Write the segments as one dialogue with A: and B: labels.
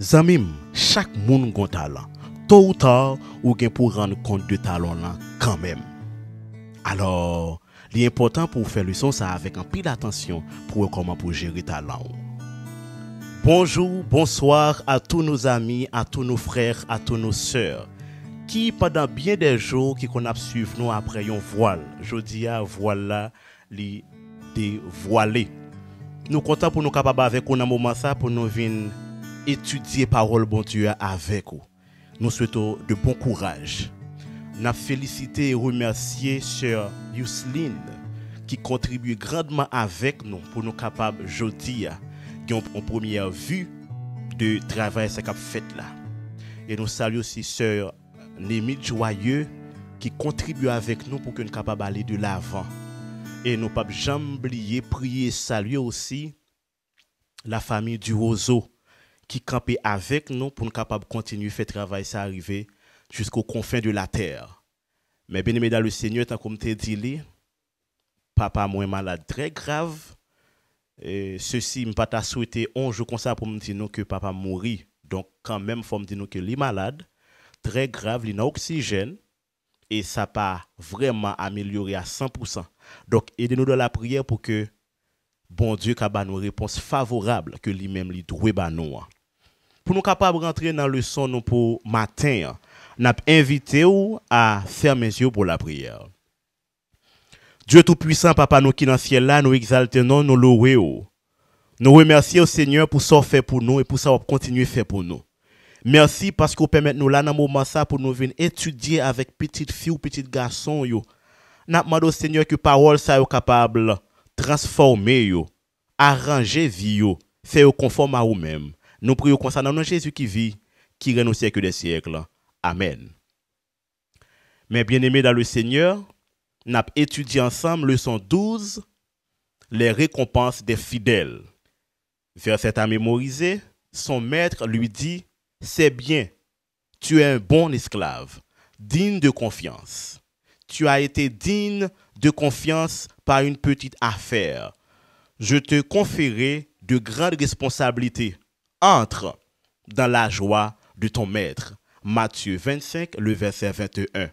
A: Zamim, chaque monde a un talent. Tôt ou tard, ou gen pour rendre compte de talent là quand même. Alors, l'important pour faire leçon ça avec un peu d'attention pour comment pour gérer talent. Bonjour, bonsoir à tous nos amis, à tous nos frères, à tous nos sœurs qui pendant bien des jours qui qu'on a suivi nous après un voile. Je dis à voile là, li dévoilé. Nous comptons pour nous capables avec un moment ça pour nous venir étudier parole bon Dieu avec vous. Nous souhaitons de bon courage. Nous félicité et remercié sœur Yousline qui contribue grandement avec nous pour nous capables aujourd'hui en première vue de travail ça qu'a fait là. Et nous saluons aussi sœur Némit Joyeux qui contribue avec nous pour que nous capables d'aller de l'avant. Et nous pas jamais oublier prier saluer aussi la famille du Roseau qui campait avec nous pour nous capables de continuer à faire travail ça arriver jusqu'aux confins de la terre. Mais bien aimé dans le Seigneur, tant comme tu dit, papa moi malade très grave. Et ceci me pas t'a souhaité un jour comme ça pour me dire que papa mourit. Donc quand même faut me dire que il est malade, très grave, il a oxygène et ça pas vraiment amélioré à 100%. Donc aidez-nous dans la prière pour que bon Dieu ka ba nous réponse favorable que lui-même lui doit ba nous. Pour nous capables rentrer dans le son nous pour matin, n'a invité ou à fermer les yeux pour la prière. Dieu tout-puissant, papa nous qui dans le ciel là, nous exaltons, nous louons. Nous remercions au Seigneur pour ce qu'il fait pour nous et pour ça qu'il continue à faire pour nous. Merci parce que vous permettez nous là dans moment ça pour nous venir étudier avec petite fille ou petit garçon yo. N'a demandé au Seigneur que parole ça est capable transformer yo, arranger vie yo, faire conforme à vous-même. Nous prions concernant nous Jésus qui vit, qui règne au siècle des siècles. Amen. Mais bien-aimés dans le Seigneur, nous avons étudié ensemble leçon 12, les récompenses des fidèles. Verset à mémoriser, son maître lui dit, c'est bien, tu es un bon esclave, digne de confiance. Tu as été digne de confiance par une petite affaire. Je te conférerai de grandes responsabilités. Entre dans la joie de ton maître. Matthieu 25, le verset 21.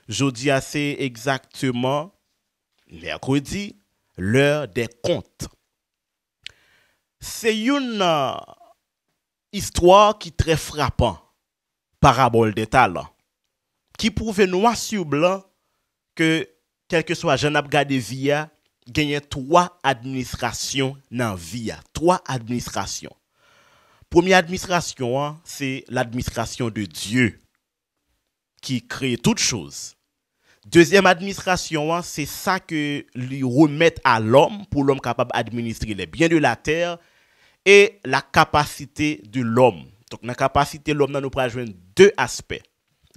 A: Jeudi, c'est exactement mercredi, l'heure des comptes. C'est une histoire qui est très frappante, parabole des talents, qui prouve noir sur blanc que, quel que soit Jean Abgade Via, gagne 3 administrations dans Via. 3 administrations. Première administration, c'est l'administration de Dieu qui crée toutes choses. Deuxième administration, c'est ça que lui remettre à l'homme pour l'homme capable d'administrer les biens de la terre et la capacité de l'homme. Donc, la capacité de l'homme, nous pourrons joindre 2 aspects.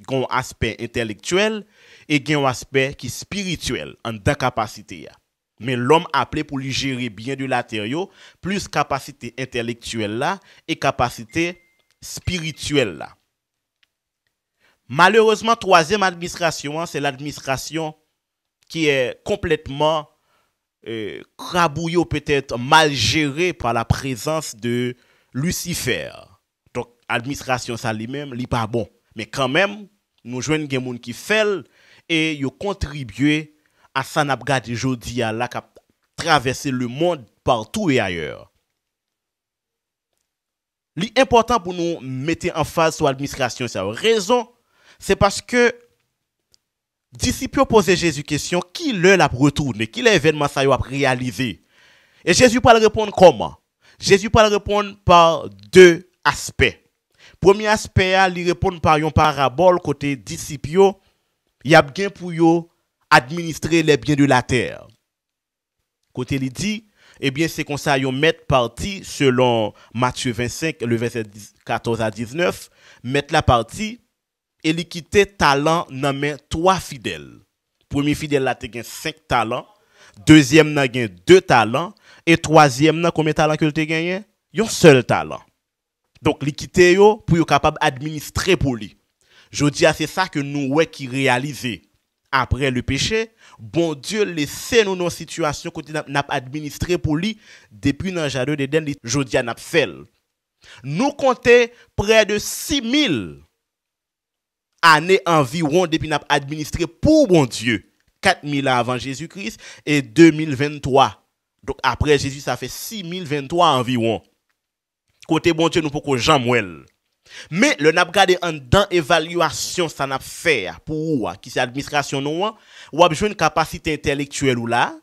A: Un aspect intellectuel et un aspect qui est spirituel en deux capacités. Mais l'homme appelé pour lui gérer bien de la terre, plus capacité intellectuelle là et capacité spirituelle là. Malheureusement, troisième administration, c'est l'administration qui est complètement crabouillée, peut-être mal gérée par la présence de Lucifer. Donc, administration ça lui-même, n'est pas bon. Mais quand même, nous joignons des gens qui font et ils contribuent à ça n'a pas jodi à la cap traverser le monde partout et ailleurs. L'important pour nous mettre en phase sur l'administration, c'est raison, c'est parce que disciples posaient Jésus question qui leur a retourné, qui l'événement ça a réalisé. Et Jésus peut répondre comment? Jésus peut répondre par 2 aspects. Premier aspect, il répond par une parabole côté disciples, il y a bien pour yo administrer les biens de la terre. Côté il dit, eh bien c'est comme ça, ils mettent partie selon Matthieu 25, le verset 14 à 19, mettent la partie et ils quittent talent dans main 3 fidèles. Premier fidèle là te gen 5 talents, deuxième n'a gen 2 talents et troisième n'a combien de talents que te gagné? Un seul talent. Donc ils quittent yo pour être capable d'administrer pour lui. Je dis c'est ça que nous ouais qui réaliser. Après le péché, bon Dieu laissez nous dans situation côté n'a administré pour lui depuis dans jardin d'Éden, jodi a n'a fait. Nous comptons près de 6000 années environ depuis nous administré pour bon Dieu. 4000 avant Jésus-Christ et 2023. Donc après Jésus, ça fait 6023 environ. Côté bon Dieu, nous pouvons jamais. Mais le n'a regardé en dans évaluation ça n'a fait pour qui c'est administration non ou a besoin une capacité intellectuelle ou là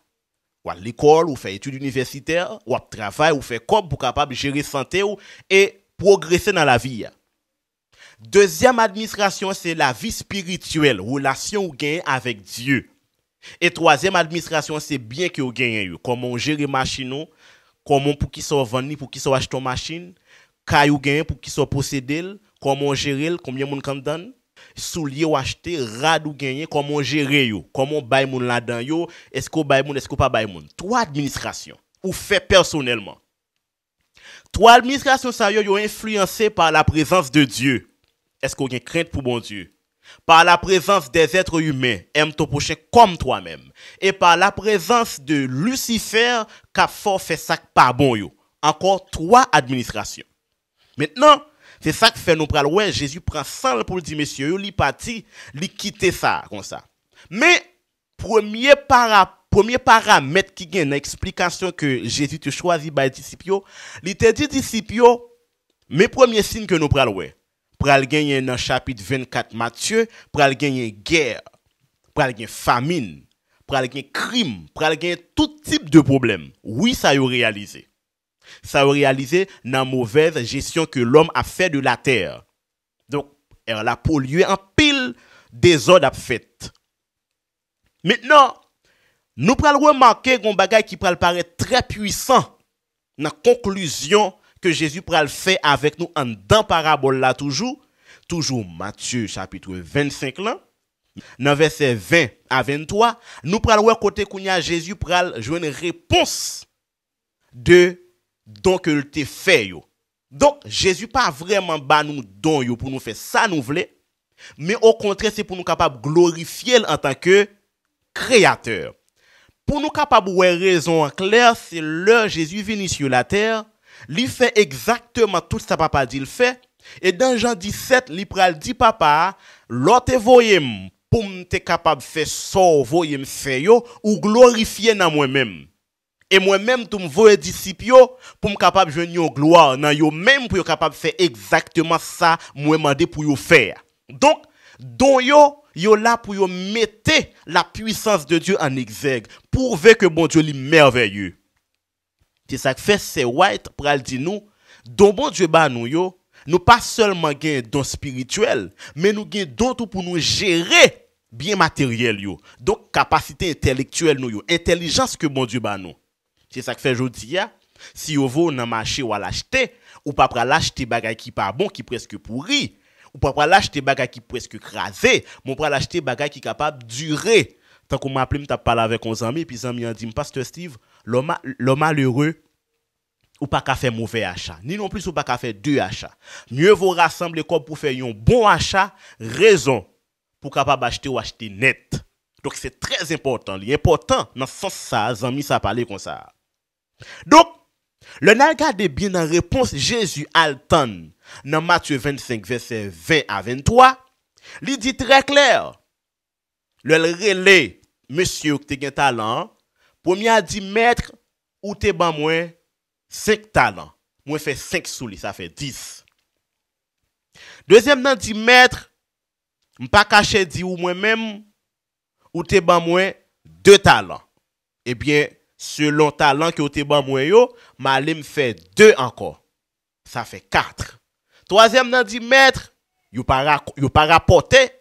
A: ou à l'école ou fait études universitaires ou à travail ou fait comme pour capable gérer santé ou et progresser dans la vie. Deuxième administration c'est la vie spirituelle, relation ou gain avec Dieu. Et troisième administration c'est bien que vous gagnez comment gérer machine, comment pour qui soit vendre pour qui soit acheter machine. Kayou gagne pour qui soit possédé, comment gérer, combien moun kan donne, soulier ou acheter, rad ou gagner, comment gérer yo, comment bay moun là-dedans yo, est-ce qu'on bay moun, est-ce qu'on pas bay moun. Trois administrations, ou fait personnellement. Trois administrations ça yo influencé par la présence de Dieu. Est-ce qu'on a crainte pour bon Dieu? Par la présence des êtres humains, aime ton prochain comme toi-même. Et par la présence de Lucifer, qu'a fort fait ça pas bon yo. Encore trois administrations. Maintenant, c'est ça que fait nous pral ouais, Jésus prend sang pour dire messieurs, li parti, li quitter ça comme ça. Mais premier paramètre qui gagne l'explication que Jésus te choisit par disciples, il te dit disciples, mes premiers signes que nous pral ouais, pral gagner dans chapitre 24 Matthieu, pral gagner guerre, pral gagner famine, pral gagner crime, pral gagner tout type de problème. Oui, ça y a réalisé. Ça a réalisé dans la mauvaise gestion que l'homme a fait de la terre. Donc, elle a pollué en pile désordre fait. Maintenant, nous prenons remarquer qu'on bagage qui pral paraître très puissant dans la conclusion que Jésus pral fait avec nous en dans parabole là toujours Matthieu chapitre 25 là. Dans verset 20 à 23, nous prenons côté kounya Jésus pral jouer une réponse de donc que te fait yo. Donc Jésus pas vraiment ba nous don yo pour nous faire ça nous voulons, mais au contraire c'est pour nous capable glorifier en tant que créateur. Pour nous capable ouais raison en clair, c'est le Jésus venu sur la terre, lui fait exactement tout ça papa dit le fait et dans Jean 17, li pral dit papa, l'autre voyé pour m'te capable faire ça voyé me faire yo ou glorifier dans moi-même. Et moi-même, tout me voye disciples pour me capable de joindre gloire dans yo même pour capable faire exactement ça moi mandé pour yo faire. Donc yo là pour yo mettre la puissance de Dieu en exergue, prouver que bon Dieu est merveilleux. C'est ça que fait c'est White pour dire nous don bon Dieu ba nous nous pas seulement gain don spirituel, mais nous gain don tout pour nous gérer bien matériel yo. Donc capacité intellectuelle nous intelligence que bon Dieu ba nous. C'est ça que fait jodi a, si vous vous dans marché ou à l'acheter, ou pas pour l'acheter bagay qui pas bon, qui presque pourri, ou pas pour l'acheter bagay qui presque crasé, mais pour l'acheter bagay qui capable durer. Tant qu'on m'appelle m't'a parler avec un ami puis ami a dit pasteur Steve, l'homme malheureux ou pas qu'à faire mauvais achat, ni non plus ou pas qu'à faire deux achats. Mieux vaut rassembler comme pour faire un bon achat, raison pour capable acheter ou acheter net. Donc c'est très important, l'important dans ce sens ça, ami ça parler comme ça. Donc, le n'a regardé bien dans réponse Jésus Alton dans Matthieu 25 verset 20 à 23, il dit très clair. Le relais monsieur qui te gen talent, premier a dit maître ou te ban moi 5 talents. Moi fait 5 sous lui, ça fait 10. Deuxième nan dit maître, m'pa caché dit ou moi-même ou te ban moi 2 talents. Eh bien selon talent que te ban moi yo, m'allé me fait 2 encore. Ça fait 4. Troisième nan dit maître, yo pas rapporté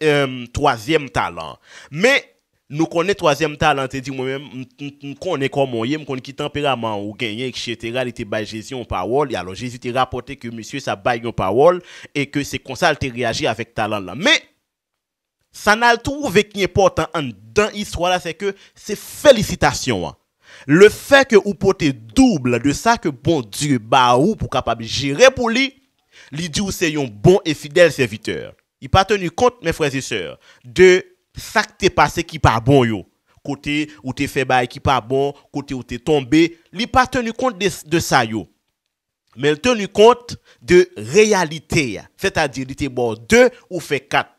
A: troisième talent. Mais nous connaissons troisième talent, te dit moi-même, nous connaissons comment y est, nous connaissons qui tempérament ou gagné, etc. Il était bail Jésus en parole. Alors Jésus t'a rapporté que monsieur ça bail en parole et que c'est comme ça il t'a réagi avec talent là. Mais ça n'a trouvé qui est important dans l'histoire là, c'est que c'est félicitations. Hein. Le fait que vous portez double de ça que bon Dieu ba ou pour capable gérer pour lui, il dit c'est un bon et fidèle serviteur. Il pas tenu compte mes frères et sœurs de ça qui t'est passé qui pas bon yo. Côté où t'es fait bail qui pas bon, côté où t'es tombé, il pas tenu compte de ça yo. mais il tenu compte de réalité. C'est-à-dire, il était bon 2 ou fait 4.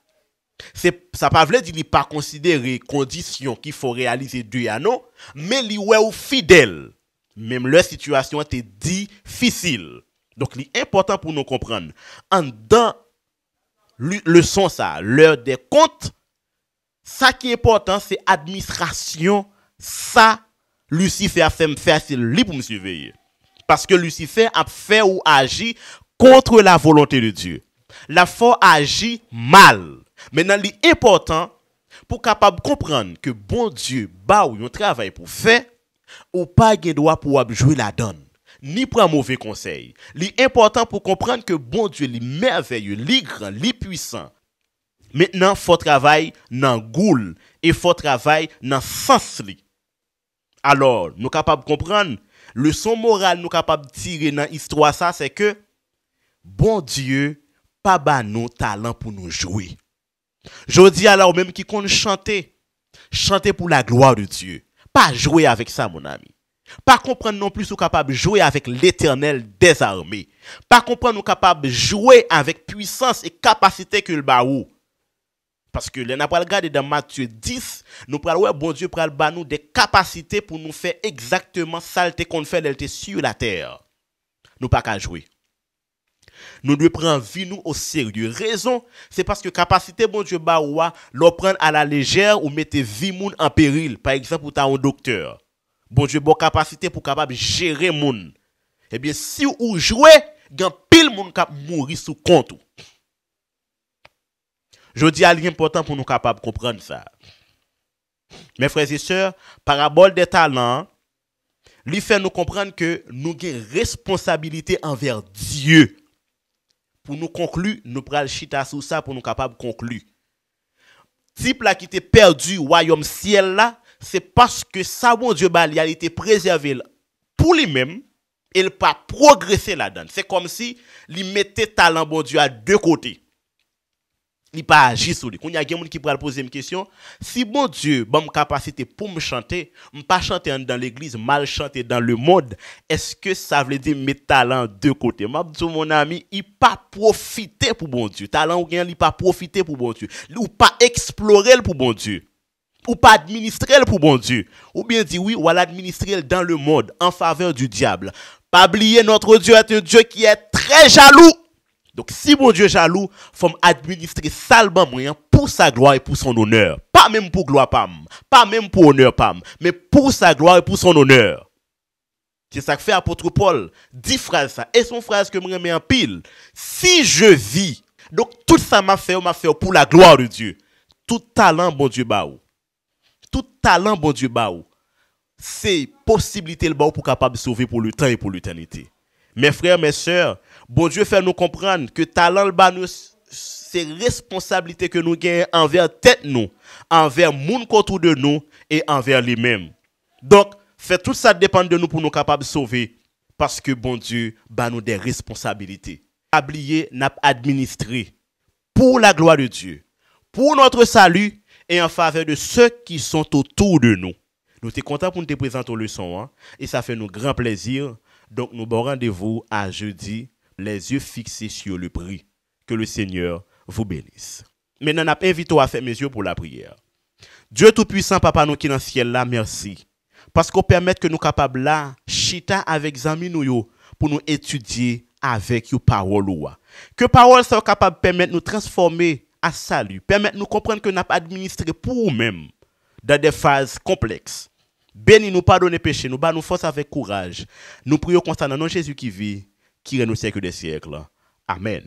A: Ça pas veut dire qu'il n'est pas considéré condition qu'il faut réaliser 2 à non, mais il est fidèle. Même leur situation était difficile. Donc, il est important pour nous comprendre. En dans le son ça, l'heure des comptes, ça qui est important, c'est administration. Ça, Lucifer a fait facile pour me surveiller. Parce que Lucifer a fait ou agi contre la volonté de Dieu. La foi agit mal. Maintenant, l'important pour capable comprendre que bon Dieu ba ou un travail pour faire, ou pas de droit pour jouer la donne, ni prendre mauvais conseil. L'important pour comprendre que bon Dieu est merveilleux, li grand, li puissant. Maintenant, faut travail dans goule et faut travail dans sens li. Alors, nous capables de comprendre, leçon morale nous capables de tirer dans l'histoire ça, c'est que bon Dieu pas ba nous talent pour nous jouer. Je dis alors même qui compte chanter pour la gloire de Dieu. Pas jouer avec ça, mon ami. Pas comprendre non plus nous capable de jouer avec l'Éternel des armées. Pas comprendre nous capable de jouer avec puissance et capacité que le baou. Parce que nous avons regardé dans Matthieu 10, nous prenons bon Dieu pral ba nous des capacités pour nous faire exactement saleté qu'on fait d'être sur la terre. Nous pas qu'à jouer. Nous devons prendre vie nous au sérieux. Raison, c'est parce que capacité bon Dieu ba ou l'on prend à la légère ou mettez vie moun en péril. Par exemple, tu as un docteur. Bon Dieu bon capacité pour capable gérer moun. Eh bien si ou jouez, gan pile moun kap mourir sous compte. Je dis à l'important pour nous capables de comprendre ça. Mes frères et sœurs, parabole des talents, lui fait nous comprendre que nous avons une responsabilité envers Dieu. Pour nous conclure, nous prenons chita sur ça pour nous capables de conclure. Type là qui était perdu royaume ciel là, c'est parce que ça bon Dieu il a été préservé pour lui-même et il pas progressé là-dedans. C'est comme si il mettait talent bon Dieu à deux côtés. Il pas agi sur lui. Quand il y a quelqu'un qui pourrait poser une question, si bon Dieu bonne capacité pour me chanter, me pas chanter dans l'église, mal chanter dans le monde, est-ce que ça veut dire mes talents de côté? Mon ami, il pas profiter pour bon Dieu. Talent ou bien il pas profiter pour bon Dieu. Ou pas explorer pour bon Dieu. Ou pas administrer pour bon Dieu. Ou bien dire oui, ou l'administrer dans le monde en faveur du diable. Pas oublier notre Dieu est un Dieu qui est très jaloux. Donc, si mon Dieu jaloux, faut administrer salement moyen pour sa gloire et pour son honneur. Pas même pour gloire pam, pas même pour honneur pam, mais pour sa gloire et pour son honneur. C'est ça que fait apôtre Paul. 10 phrases ça. Et son phrase que me remet en pile. Si je vis, donc tout ça m'a fait pour la gloire de Dieu. Tout talent, bon Dieu baou. Tout talent, bon Dieu baou. C'est possibilité le baou pour capable de sauver pour le temps et pour l'éternité. Mes frères, mes sœurs, bon Dieu fait nous comprendre que talent le c'est responsabilité que nous gagnons envers tête nous, envers moun autour de nous et envers lui-même. Donc, fait tout ça dépend de nous pour nous capables de sauver parce que bon Dieu ba nous des responsabilités. Oublier n'a administré pour la gloire de Dieu, pour notre salut et en faveur de ceux qui sont autour de nous. Nous sommes contents pour nous te présenter une leçon hein, et ça fait nous grand plaisir. Donc, nous bon rendez-vous à jeudi, les yeux fixés sur le prix. Que le Seigneur vous bénisse. Maintenant, nous invitons à faire mes yeux pour la prière. Dieu Tout-Puissant, Papa, nous qui dans le ciel là, merci. Parce qu'on permet que nous capables là, chita avec amis nous pour nous étudier avec your parole. Que parole soit capable de permettre nous transformer à salut, permettre nous comprendre que nous avons administré pour nous-mêmes dans des phases complexes. Bénis nous, pardonnez péché, nous nous force avec courage. Nous prions constamment dans Jésus qui vit, qui règne au siècle des siècles. Amen.